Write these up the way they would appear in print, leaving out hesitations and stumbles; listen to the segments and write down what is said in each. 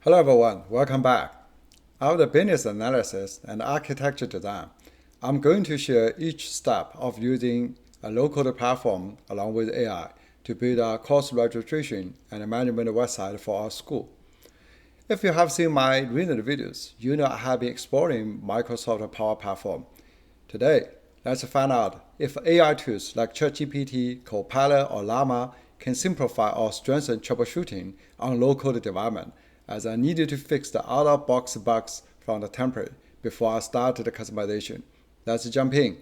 Hello everyone, welcome back. After business analysis and architecture design, I'm going to share each step of using a low-code platform along with AI to build a course registration and management website for our school. If you have seen my recent videos, you know I have been exploring Microsoft Power Platform. Today, let's find out if AI tools like ChatGPT, Copilot, or Llama can simplify or strengthen troubleshooting on low-code development, as I needed to fix the out-of-box bugs from the template before I started the customization. Let's jump in.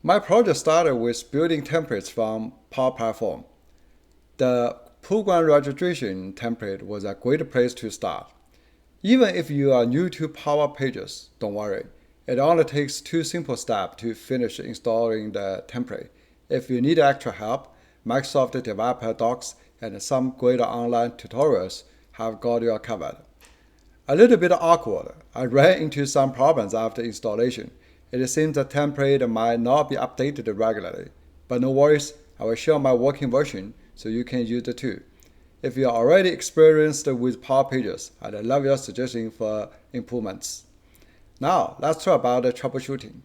My project started with building templates from Power Platform. The program registration template was a great place to start. Even if you are new to Power Pages, don't worry. It only takes 2 simple steps to finish installing the template. If you need extra help, Microsoft Developer Docs and some great online tutorials have got you covered. A little bit awkward, I ran into some problems after installation. It seems the template might not be updated regularly, but no worries, I will share my working version so you can use it too. If you are already experienced with Power Pages, I'd love your suggestion for improvements. Now, let's talk about the troubleshooting.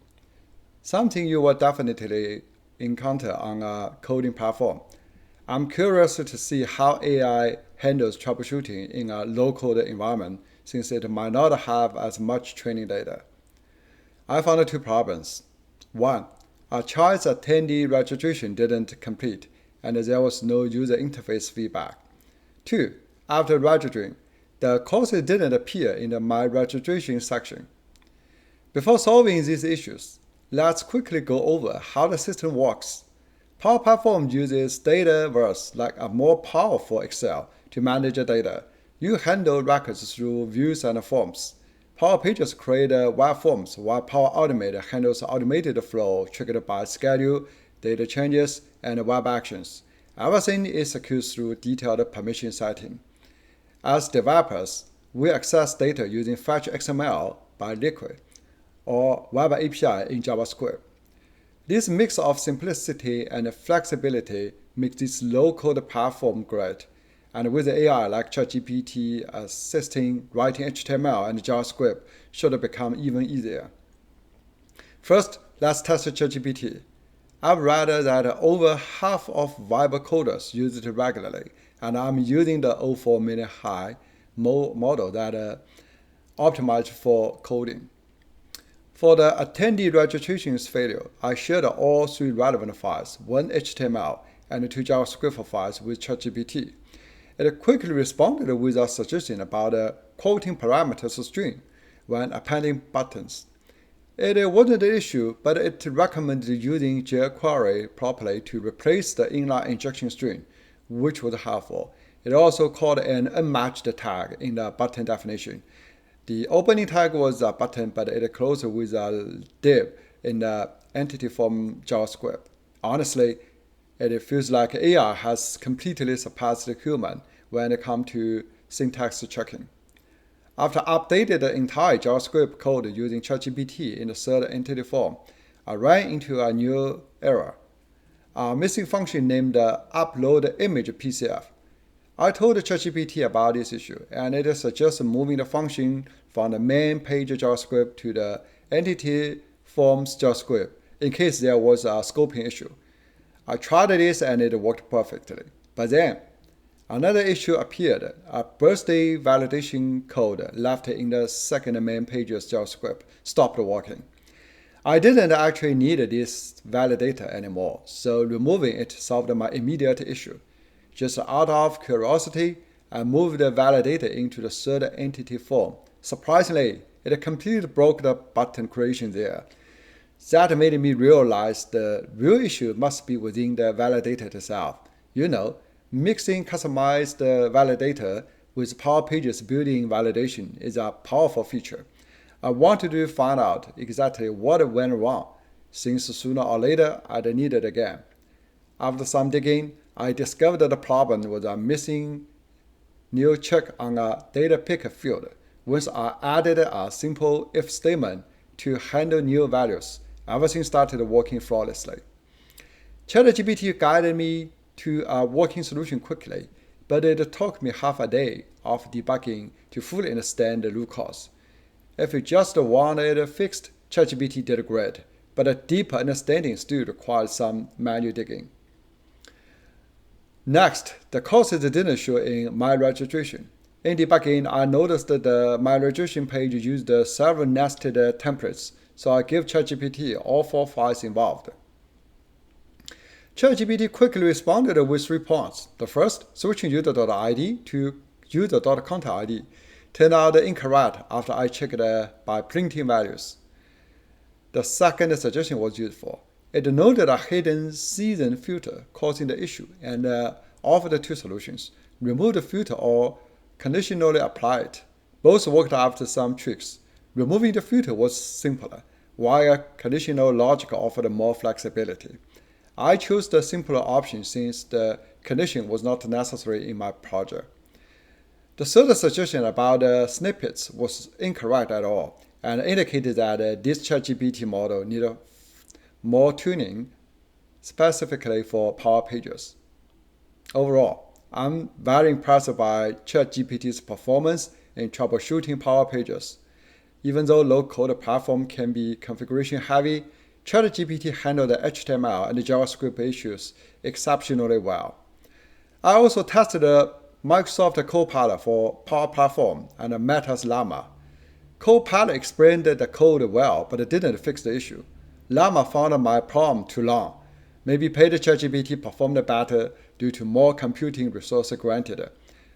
Something you will definitely encounter on a coding platform. I'm curious to see how AI handles troubleshooting in a low-code environment since it might not have as much training data. I found 2 problems. 1. A child's attendee registration didn't complete, and there was no user interface feedback. 2. After registering, the course didn't appear in the My Registration section. Before solving these issues, let's quickly go over how the system works. Power Platform uses Dataverse like a more powerful Excel to manage data. You handle records through views and forms. Power Pages create web forms, while Power Automate handles automated flow triggered by schedule, data changes, and web actions. Everything is secured through detailed permission setting. As developers, we access data using Fetch XML by Liquid or Web API in JavaScript. This mix of simplicity and flexibility makes this low-code platform great, and with AI like ChatGPT assisting writing HTML and JavaScript should become even easier. First, let's test ChatGPT. I've read that over half of web coders use it regularly, and I'm using the 04 million high model that optimized for coding. For the attendee registration's failure, I shared all 3 relevant files, 1 HTML and 2 JavaScript files with ChatGPT. It quickly responded with a suggestion about quoting parameters string when appending buttons. It wasn't an issue, but it recommended using jQuery properly to replace the inline injection string, which was helpful. It also called an unmatched tag in the button definition. The opening tag was a button, but it closed with a div in the entity form JavaScript. Honestly, it feels like AI has completely surpassed the human when it comes to syntax checking. After updating the entire JavaScript code using ChatGPT in the third entity form, I ran into a new error. A missing function named upload image PCF. I told ChatGPT about this issue, and it suggests moving the function from the main page JavaScript to the entity forms JavaScript in case there was a scoping issue. I tried this and it worked perfectly. But then, another issue appeared. A birthday validation code left in the second main page's JavaScript stopped working. I didn't actually need this validator anymore, so removing it solved my immediate issue. Just out of curiosity, I moved the validator into the third entity form. Surprisingly, it completely broke the button creation there. That made me realize the real issue must be within the validator itself. Mixing customized validator with Power Pages built-in validation is a powerful feature. I wanted to find out exactly what went wrong, since sooner or later I'd need it again. After some digging, I discovered the problem was a missing new check on a data pick field. Once I added a simple if statement to handle new values, everything started working flawlessly. ChatGPT guided me to a working solution quickly, but it took me half a day of debugging to fully understand the root cause. If you just want it fixed, ChatGPT did great, but a deeper understanding still requires some manual digging. Next, the courses didn't show in my registration. In debugging, I noticed that my registration page used several nested templates, so I gave ChatGPT all 4 files involved. ChatGPT quickly responded with 3 points. The first, switching user.id to user.content.id, turned out incorrect after I checked by printing values. The second suggestion was useful. It noted a hidden season filter causing the issue and offered 2 solutions: remove the filter or conditionally apply it. Both worked after some tricks. Removing the filter was simpler, while conditional logic offered more flexibility. I chose the simpler option since the condition was not necessary in my project. The third suggestion about snippets was incorrect at all and indicated that this ChatGPT model needed more tuning specifically for Power Pages. Overall, I'm very impressed by ChatGPT's performance in troubleshooting Power Pages. Even though low-code platform can be configuration heavy, ChatGPT handled the HTML and JavaScript issues exceptionally well. I also tested Microsoft Copilot for Power Platform and Meta's Llama. Copilot explained the code well, but it didn't fix the issue. Llama found my problem too long. Maybe paid ChatGPT performed better due to more computing resources granted.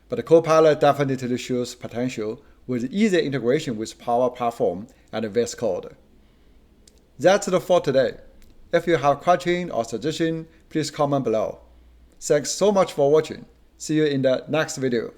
But Copilot definitely shows potential with easy integration with Power Platform and VS Code. That's it for today. If you have questions or suggestions, please comment below. Thanks so much for watching. See you in the next video.